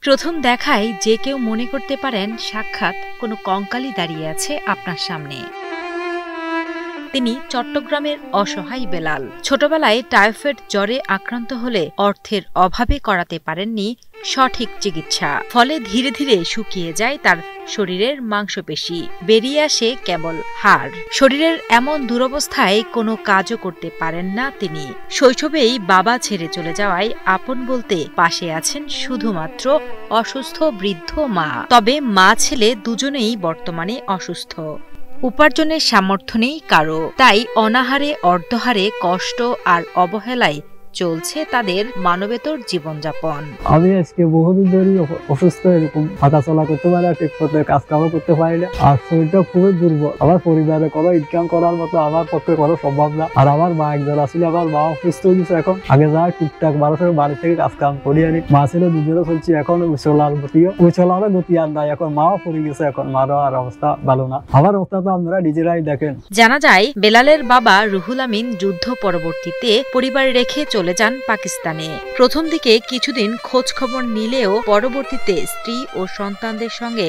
প্রথম দেখায় যে কেউ মনে করতে পারেন সাক্ষাৎ কোনো কঙ্কালই দাঁড়িয়ে আছে আপনার সামনে। তিনি চট্টগ্রামের অসহায় বেলাল। ছোটবেলায় টাইফয়েড জ্বরে আক্রান্ত হলে অর্থের অভাবে করাতে পারেননি সঠিক চিকিৎসা। ফলে ধীরে ধীরে শুকিয়ে যায় তার শরীরের মাংসপেশি, বেরিয়ে আসে কেবল হাড়। শরীরের এমন দুরবস্থায় কোনো কাজও করতে পারেন না তিনি। শৈশবেই বাবা ছেড়ে চলে যাওয়ায় আপন বলতে পাশে আছেন শুধুমাত্র অসুস্থ বৃদ্ধ মা। তবে মা ছেলে দুজনেই বর্তমানে অসুস্থ। উপার্জনের সামর্থ্য নেই কারো, তাই অনাহারে অর্ধহারে কষ্ট আর অবহেলায় চলছে তাদের মানবেতর জীবনযাপন। আমি আজকে বহুদিন ধরে অসুস্থ, এরকম হাঁটা চলা করতে পারি না, ঠিক মতো কাজ কামও করতে পারি না, আর শরীরটা খুবই দুর্বল। আমার পরিবারে কোনো ইনকাম করার মতো আমার পক্ষে করা সম্ভব না। আর আমার মা একজন আসলে, আমার মা অসুস্থ হয়ে গেছে এখন। আগে যায় টুকটাক মানুষের বাড়ি থেকে কাজ কাম করি আনি, মা ছিল দুজনে চলছি। এখন চলার গতি আর নাই, এখন মাও পড়ে গেছে, এখন মারও আর অবস্থা ভালো না। আমার অবস্থা তো আপনারা নিজেরাই দেখেন। জানা যায় বেলালের বাবা রুহুল আমিন যুদ্ধ পরবর্তীতে পরিবার রেখে চলে যান পাকিস্তানে। প্রথম দিকে কিছুদিন খোঁজ খবর নিলেও পরবর্তীতে স্ত্রী ও সন্তানদের সঙ্গে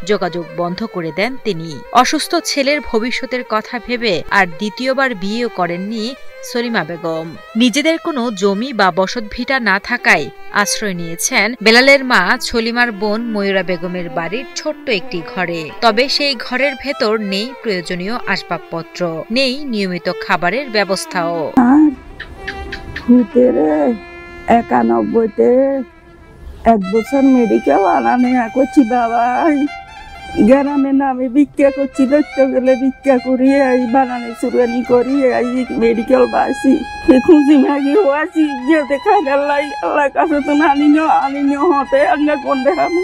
যোগাযোগ বন্ধ করে দেন তিনি। অসুস্থ ছেলের ভবিষ্যতের কথা ভেবে আর দ্বিতীয়বার বিয়েও করেননি সলিমা বেগম। নিজেদের কোনো জমি বা বসতভিটা না থাকায় আশ্রয় নিয়েছেন বেলালের মা সলিমার বোন ময়ূরা বেগমের বাড়ির ছোট্ট একটি ঘরে। তবে সেই ঘরের ভেতর নেই প্রয়োজনীয় আসবাবপত্র, নেই নিয়মিত খাবারের ব্যবস্থাও। 91-তে 1 বছর মেডিকেল আনানে করছি বাবা। গ্রামে নামে ভিক্ষা করছি, ধরতে গেলে ভিক্ষা করি, বানানে চুরানি করি, মেডিকেল বাসি খুঁজি মাগি হওয়াছি যে দেখাই আল্লাহ আল্লাহ কাছে তো আনিনি হতে আঙ্গা কোন দেখাবো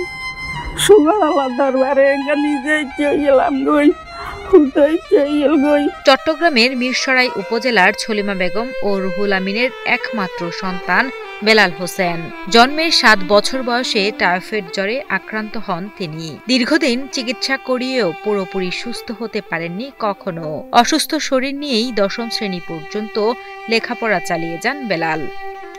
সুগার আল্লাহ দরবারে নিজে গেলাম গই। চট্টগ্রামের মিরসরাই উপজেলার সলিমা বেগম ও রুহুল আমিনের একমাত্র সন্তান বেলাল হোসেন। জন্মের 7 বছর বয়সে টাইফয়েড জ্বরে আক্রান্ত হন তিনি। দীর্ঘদিন চিকিৎসা করিয়েও পুরোপুরি সুস্থ হতে পারেননি কখনো। অসুস্থ শরীর নিয়েই 10ম শ্রেণী পর্যন্ত লেখাপড়া চালিয়ে যান বেলাল।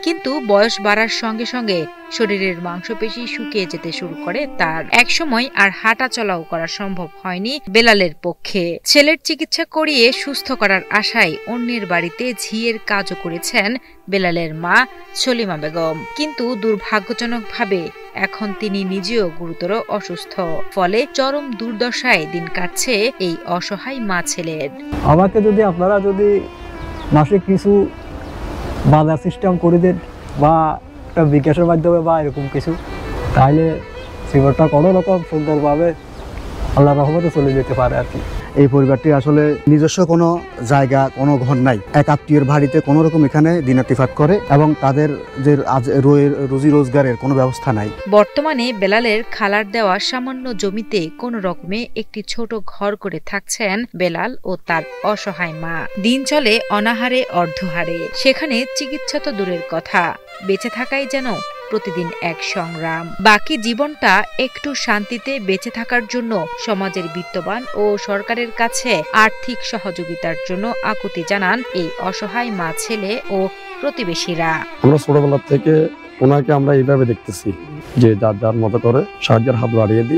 কিন্তু বয়স বাড়ার সঙ্গে সঙ্গে শরীরের মাংসপেশি শুকিয়ে যেতে শুরু করে তার। একসময় আর হাঁটা চলাও করা সম্ভব হয়নি বেলালের পক্ষে। ছেলের চিকিৎসা করিয়ে সুস্থ করার আশায় অন্যের বাড়িতে ঝিয়ের কাজও করেছেন বেলালের মা সলিমা বেগম। কিন্তু দুর্ভাগ্যজনকভাবে এখন তিনি নিজেও গুরুতর অসুস্থ। ফলে চরম দুর্দশায় দিন কাটছে এই অসহায় মা ছেলের। আমাকে যদি আপনারা মাসে কিছু বাজার সিস্টেম করে দেন বা একটা বিকাশের মাধ্যমে বা এরকম কিছু, তাহলে জীবনটা কোনো রকম সুন্দরভাবে আল্লাহর রহমতে চলে যেতে পারে আর কি। এই পরিবারটি আসলে নিজস্ব কোনো জায়গা, কোনো ঘর নাই, এক আত্মীয়ের বাড়িতে কোনো রকম এখানে দিনাতিফাত করে এবং তাদের যে রুজি রোজগারের কোনো ব্যবস্থা নাই। বর্তমানে বেলালের খালার দেওয়া সামান্য জমিতে কোনো রকমে একটি ছোট ঘর করে থাকছেন বেলাল ও তার অসহায় মা। দিন চলে অনাহারে অর্ধহারে। সেখানে চিকিৎসা তো দূরের কথা, বেঁচে থাকাই যেন প্রতিদিন এক সংগ্রাম। বাকি জীবনটা একটু শান্তিতে বেঁচে থাকার জন্য সমাজের বিত্তবান ও সরকারের কাছে আর্থিক সহযোগিতার জন্য আকুতি জানান এই অসহায় মা ছেলে ও প্রতিবেশীরা। আমরা ছোটবেলা থেকে ওনাকে আমরা এইভাবে দেখতেছি যে যার যার মতো করে সাহায্যের হাত বাড়িয়ে দিই।